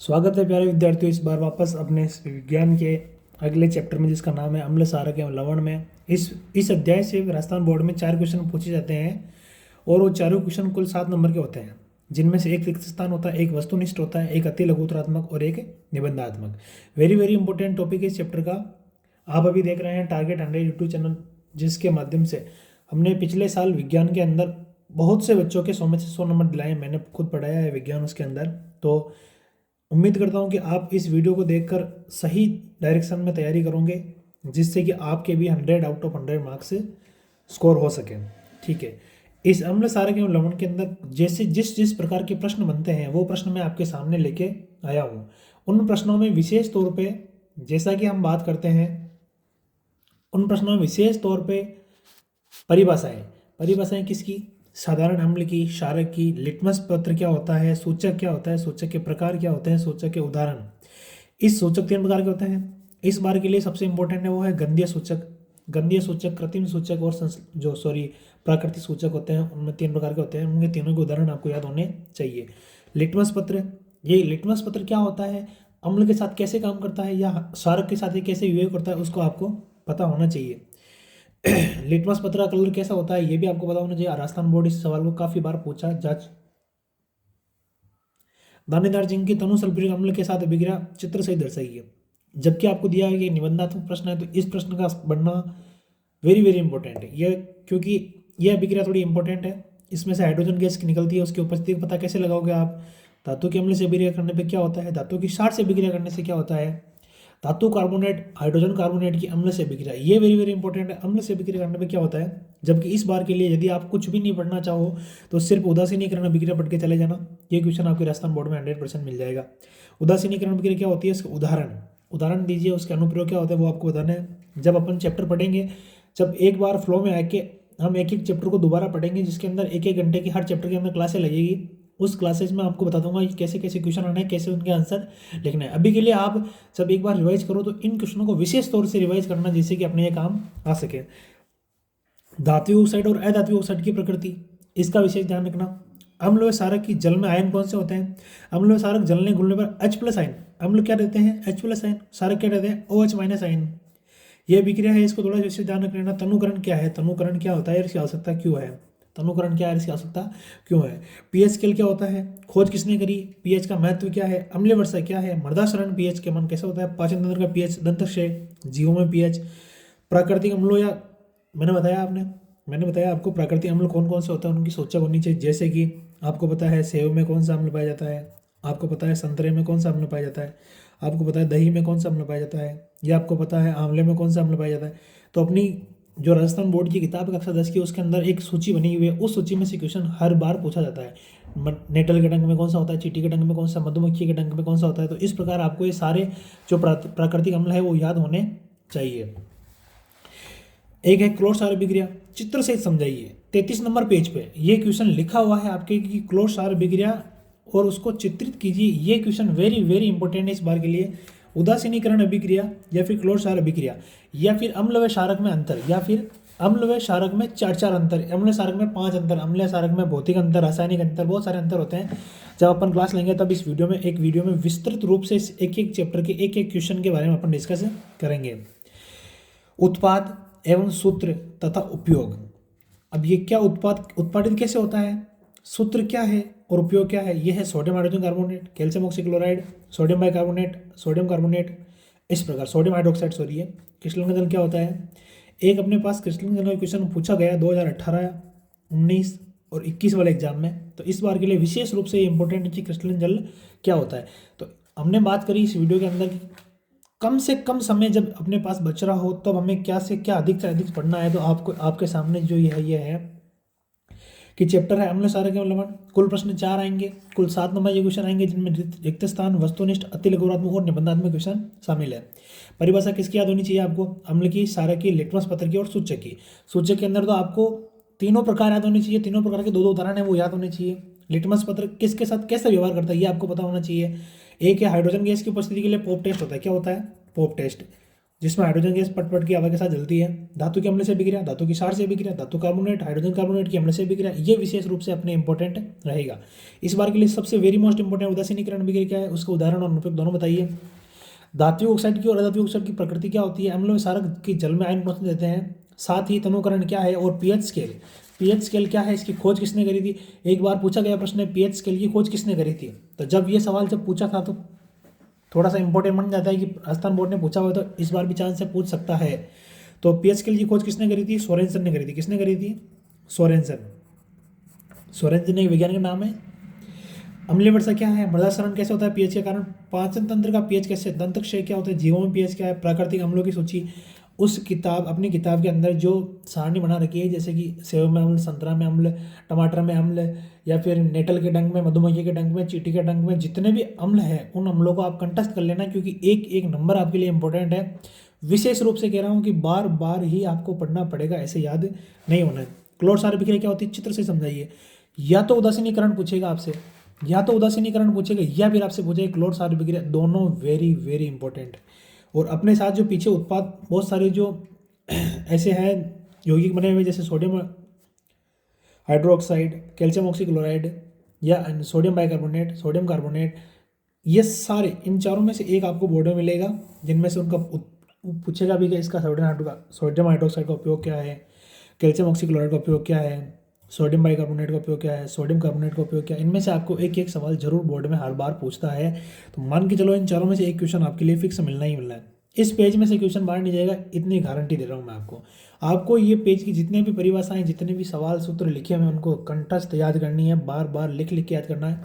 स्वागत है प्यारे विद्यार्थियों, इस बार वापस अपने इस विज्ञान के अगले चैप्टर में जिसका नाम है अम्ल क्षारक एवं लवण में। इस अध्याय से राजस्थान बोर्ड में 4 क्वेश्चन पूछे जाते हैं और वो चारों क्वेश्चन कुल 7 नंबर के होते हैं, जिनमें से एक रिक्त स्थान होता है, एक वस्तुनिष्ठ होता है, एक अति लघुत्तरात्मक और एक निबंधात्मक। वेरी वेरी इंपॉर्टेंट टॉपिक है इस चैप्टर का। आप अभी देख रहे हैं टारगेट 100 यूट्यूब चैनल, जिसके माध्यम से हमने पिछले साल विज्ञान के अंदर बहुत से बच्चों के 100 में से 100 नंबर दिलाए। मैंने खुद पढ़ाया है विज्ञान उसके अंदर, तो उम्मीद करता हूँ कि आप इस वीडियो को देखकर सही डायरेक्शन में तैयारी करोगे, जिससे कि आपके भी 100 आउट ऑफ 100 मार्क्स स्कोर हो सके। ठीक है, इस अम्ल क्षारक एवं लवण के अंदर जैसे जिस जिस प्रकार के प्रश्न बनते हैं वो प्रश्न मैं आपके सामने लेके आया हूँ। उन प्रश्नों में विशेष तौर पे, जैसा कि हम बात करते हैं, उन प्रश्नों में विशेष तौर पे परिभाषाएं परिभाषाएं किसकी? साधारण अम्ल की, क्षारक की, लिटमस पत्र क्या होता है, सूचक क्या होता है, सूचक के प्रकार क्या होते हैं, सूचक के उदाहरण। इस सूचक 3 प्रकार के होते हैं। इस बार के लिए सबसे इंपॉर्टेंट है वो है गंधीय सूचक। गंधीय सूचक, कृत्रिम सूचक और प्राकृतिक सूचक होते हैं। उनमें 3 प्रकार के होते हैं, उनके तीनों के उदाहरण आपको याद होने चाहिए। लिटमस पत्र, ये लिटमस पत्र क्या होता है, अम्ल के साथ कैसे काम करता है या क्षारक के साथ ये कैसे विवेक करता है, उसको आपको पता होना चाहिए। लिटमस पत्र का कलर कैसा होता है ये भी आपको पता होना चाहिए। राजस्थान बोर्ड इस सवाल को काफी बार पूछा जा। दानेदार जिंक की तनु सल्फ्यूरिक अम्ल के साथ अभिक्रिया चित्र सही दर्शाइए। जबकि आपको दिया है कि निबंधात्मक प्रश्न है, तो इस प्रश्न का बनना वेरी वेरी इंपॉर्टेंट है यह, क्योंकि यह अभिक्रिया थोड़ी इंपॉर्टेंट है। इसमें से हाइड्रोजन गैस निकलती है, उसकी उपस्थिति का पता कैसे लगाओगे आप? धातु के अम्ल से अभिक्रिया करने पे क्या होता है, धातु की क्षार से अभिक्रिया करने से क्या होता है, धातु कार्बोनेट हाइड्रोजन कार्बोनेट की अम्ल से अभिक्रिया, ये वेरी वेरी इंपॉर्टेंट है। अम्ल से अभिक्रिया करने पे क्या होता है? जबकि इस बार के लिए यदि आप कुछ भी नहीं पढ़ना चाहो तो सिर्फ उदासीनीकरण अभिक्रिया पढ़ के चले जाना। ये क्वेश्चन आपके राजस्थान बोर्ड में 100% मिल जाएगा। उदासीनीकरण अभिक्रिया क्या होती है, इसका उदाहरण दीजिए, उसके अनुप्रयोग क्या होता है वो आपको बताना है। जब अपन चैप्टर पढ़ेंगे, जब एक बार फ्लो में आके हम एक एक चैप्टर को दोबारा पढ़ेंगे, जिसके अंदर 1-1 घंटे की हर चैप्टर के अंदर क्लासें लगेगी, उस क्लासेस में आपको बता दूंगा कि कैसे कैसे क्वेश्चन आने हैं, कैसे उनके आंसर लिखना है। अभी के लिए आप जब एक बार रिवाइज करो तो इन क्वेश्चनों को विशेष तौर से रिवाइज करना, जिससे कि अपने ये काम आ सके। धात्विक ऑक्साइड और अधात्विक ऑक्साइड की प्रकृति, इसका विशेष ध्यान रखना। अम्ल व क्षारक की जल में आयन कौन से होते हैं? अम्ल व क्षारक जलने घुलने पर H+ आयन, अम्ल क्या रहते हैं? H+ आयन, क्षारक क्या रहते हैं? OH- ion. यह विक्रिया है, इसको थोड़ा विशेष ध्यान रखना। तनुकरण क्या है, तनुकरण क्या होता है, इसकी आवश्यकता क्यों है? तनुकरण क्या है, इसकी आवश्यकता क्यों है? पीएच स्केल क्या होता है, खोज किसने करी? पीएच का महत्व क्या है? अम्लीय वर्षा क्या है? मृदा क्षरण पीएच के मान कैसा होता है? पाचन तंत्र का पीएच, दंतक्षय, जीवों में पीएच। प्राकृतिक अम्लों या मैंने बताया आपको प्राकृतिक अम्ल कौन कौन से होते हैं, उनकी सूचक होनी चाहिए। जैसे कि आपको पता है सेव में कौन सा अम्ल पाया जाता है, आपको पता है संतरे में कौन सा अम्ल पाया जाता है, आपको पता है दही में कौन सा अम्ल पाया जाता है, या आपको पता है आंवले में कौन सा अम्ल पाया जाता है। तो अपनी जो राजस्थान बोर्ड की किताब कक्षा 10 की, उसके अंदर एक सूची बनी हुई है, उस सूची में से क्वेश्चन हर बार पूछा जाता है। नेटल के डंक में कौन सा होता है, चींटी के डंक में कौन सा, मधुमक्खी के डंक में कौन सा होता है। तो इस प्रकार आपको ये सारे जो प्राकृतिक अम्ल है वो याद होने चाहिए। एक है क्लोर क्षार अभिक्रिया, चित्र सहित समझाइए। 33 नंबर पेज पे ये क्वेश्चन लिखा हुआ है आपके कि क्लोर क्षार अभिक्रिया, और उसको चित्रित कीजिए। ये क्वेश्चन वेरी वेरी इंपॉर्टेंट है इस बार के लिए। उदासीनीकरण अभिक्रिया या फिर क्लोर क्षार अभिक्रिया, या फिर अम्ल व क्षारक में अंतर, या फिर अम्ल व क्षारक में 4 अंतर, अम्ल क्षारक में 5 अंतर, अम्ल क्षारक में भौतिक अंतर, रासायनिक अंतर, बहुत सारे अंतर होते हैं। जब अपन क्लास लेंगे तब इस वीडियो में विस्तृत रूप से एक एक चैप्टर के एक एक क्वेश्चन के बारे में अपन डिस्कस करेंगे। उत्पाद एवं सूत्र तथा उपयोग। अब ये क्या उत्पादित कैसे होता है, सूत्र क्या है और उपयोग क्या है? यह है sodium hydrogen carbonate, calcium oxychloride, sodium bicarbonate, sodium carbonate, इस प्रकार सोडियम हाइड्रोक्साइड क्रिस्टलन गंधन क्या होता है? एक अपने पास क्रिस्टलन गंधन का क्वेश्चन पूछा गया 2018, 19 और 21 वाले एग्जाम में। तो इस बार के लिए विशेष रूप से इंपॉर्टेंट है कि क्रिस्टलन जल क्या होता है। तो हमने बात करी इस वीडियो के अंदर कि कम से कम समय जब अपने पास बच रहा हो तब हमें क्या से क्या अधिक से अधिक पढ़ना है। तो आपको आपके सामने जो ये है कि चैप्टर है अम्ल क्षारक एवं लवण। कुल प्रश्न 4 आएंगे, कुल 7 नंबर ये क्वेश्चन आएंगे, जिनमें रिक्त स्थान, वस्तुनिष्ठ, अति लघुत्तरात्मक और निबंधात्मक क्वेश्चन शामिल है। परिभाषा किसकी याद होनी चाहिए आपको? अम्ल की, क्षारक की, लिटमस पत्र की और सूचक की। सूचक के अंदर तो आपको तीनों प्रकार याद होने चाहिए, तीनों प्रकार के 2-2 उदाहरण है वो याद होने चाहिए। लिटमस पत्र किसके साथ कैसे व्यवहार करता है ये आपको पता होना चाहिए। एक है हाइड्रोजन गैस की उपस्थिति के लिए पोप टेस्ट होता है, क्या होता है? Pop test. जिसमें हाइड्रोजन गैस पट की हवा के साथ जलती है। धातु के अम्ल से बिक्रिया, धातु की क्षार से बिक्रिया, धातु कार्बोनेट हाइड्रोजन कार्बोनेट की अम्ल से बिक्रिया, ये विशेष रूप से अपने इंपॉर्टेंट रहेगा। इस बार के लिए सबसे वेरी मोस्ट इंपॉर्टेंट उदासीनीकरण बिक्रिया क्या है, उसका उदाहरण और अनुप्रयोग दोनों बताइए। धात्विक ऑक्साइड की और अधात्विक ऑक्साइड की प्रकृति क्या होती है, अम्ल में क्षारक की जल में आयन पहुंच देते हैं। साथ ही तनुकरण क्या है और पीएच स्केल, पीएच स्केल क्या है, इसकी खोज किसने करी थी। एक बार पूछा गया प्रश्न है पीएच स्केल की खोज किसने करी थी। तो जब ये सवाल जब पूछा था तो थोड़ा सा इंपॉर्टेंट बन जाता है कि राजस्थान बोर्ड ने पूछा हुआ, तो इस बार भी चांस से पूछ सकता है। तो पीएच स्केल की खोज किसने करी थी, सोरेनसन ने करी थी। किसने करी थी, सोरेनसन। सोरेनसन एक वैज्ञानिक नाम है। अम्लीय वर्षा क्या है, मृदा क्षरण कैसे होता है पीएच के कारण। पाचन तंत्र का पीएच कैसे, दंत क्षय क्या होता है, जीवों में पीएच क्या है। प्राकृतिक अम्लों की सूची, उस किताब अपनी किताब के अंदर जो सारणी बना रखी है, जैसे कि सेब में अम्ल, संतरा में अम्ल, टमाटर में अम्ल, या फिर नेटल के डंक में, मधुमक्खी के डंक में, चींटी के डंक में, जितने भी अम्ल हैं उन अम्लों को आप कंठस्थ कर लेना, क्योंकि एक एक नंबर आपके लिए इंपॉर्टेंट है। विशेष रूप से कह रहा हूँ कि बार बार ही आपको पढ़ना पड़ेगा, ऐसे याद नहीं होना है। क्लोर क्षार अभिक्रिया क्या होती है, चित्र से समझाइए। या तो उदासीनीकरण पूछेगा आपसे, या तो उदासीनीकरण पूछेगा, या फिर आपसे पूछेगा क्लोर क्षार अभिक्रिया, दोनों वेरी वेरी इंपॉर्टेंट। और अपने साथ जो पीछे उत्पाद बहुत सारे जो ऐसे हैं यौगिक बने हुए, जैसे सोडियम हाइड्रोक्साइड, कैल्शियम ऑक्सीक्लोराइड, या सोडियम बाइकार्बोनेट, सोडियम कार्बोनेट, ये सारे इन चारों में से एक आपको बोर्ड में मिलेगा, जिनमें से उनका पूछेगा भी कि इसका सोडियम हाइड्रोक्साइड का उपयोग क्या है, कैल्शियम ऑक्सीक्लोराइड का उपयोग क्या है, सोडियम बाइकार्बोनेट का उपयोग क्या है, सोडियम कार्बोनेट का उपयोग क्या है। इनमें से आपको एक एक सवाल जरूर बोर्ड में हर बार पूछता है। तो मान के चलो इन चारों में से एक क्वेश्चन आपके लिए फिक्स मिलना ही मिलना है। इस पेज में से क्वेश्चन बाहर नहीं जाएगा, इतनी गारंटी दे रहा हूँ मैं आपको। आपको ये पेज की जितने भी परिभाषाएं, जितने भी सवाल सूत्र लिखे हुए हैं, उनको कंठस्थ याद करनी है, बार बार लिख लिख के याद करना है।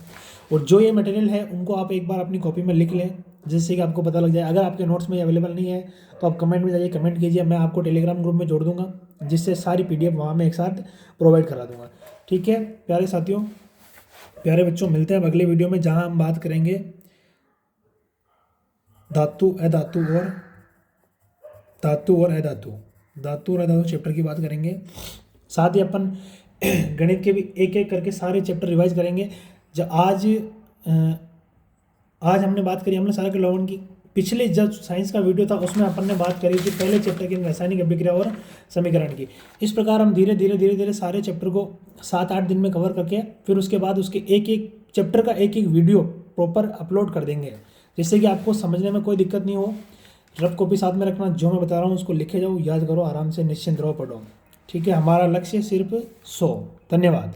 और जो ये मटेरियल है उनको आप एक बार अपनी कॉपी में लिख लें, जिससे कि आपको पता लग जाए। अगर आपके नोट्स में अवेलेबल नहीं है तो आप कमेंट में जाइए, कमेंट कीजिए, मैं आपको टेलीग्राम ग्रुप में जोड़ दूंगा, जिससे सारी PDF वहाँ में एक साथ प्रोवाइड करा दूंगा। ठीक है प्यारे साथियों, प्यारे बच्चों, मिलते हैं अब अगले वीडियो में, जहाँ हम बात करेंगे धातु अधातु और धातु और अधातु, धातु और अधातु चैप्टर की बात करेंगे। साथ ही अपन गणित के भी एक एक करके सारे चैप्टर रिवाइज करेंगे। जो आज हमने बात करी हमने सारा के लवण की। पिछले जब साइंस का वीडियो था उसमें अपन ने बात करी थी पहले चैप्टर की रासायनिक अभिक्रिया और समीकरण की। इस प्रकार हम धीरे धीरे सारे चैप्टर को 7-8 दिन में कवर करके फिर उसके बाद उसके एक एक चैप्टर का एक एक वीडियो प्रॉपर अपलोड कर देंगे, जिससे कि आपको समझने में कोई दिक्कत नहीं हो। रफ कॉपी साथ में रखना, जो मैं बता रहा हूँ उसको लिखे जाओ, याद करो, आराम से निश्चिंत रहो, पढ़ो। ठीक है, हमारा लक्ष्य सिर्फ 100। धन्यवाद।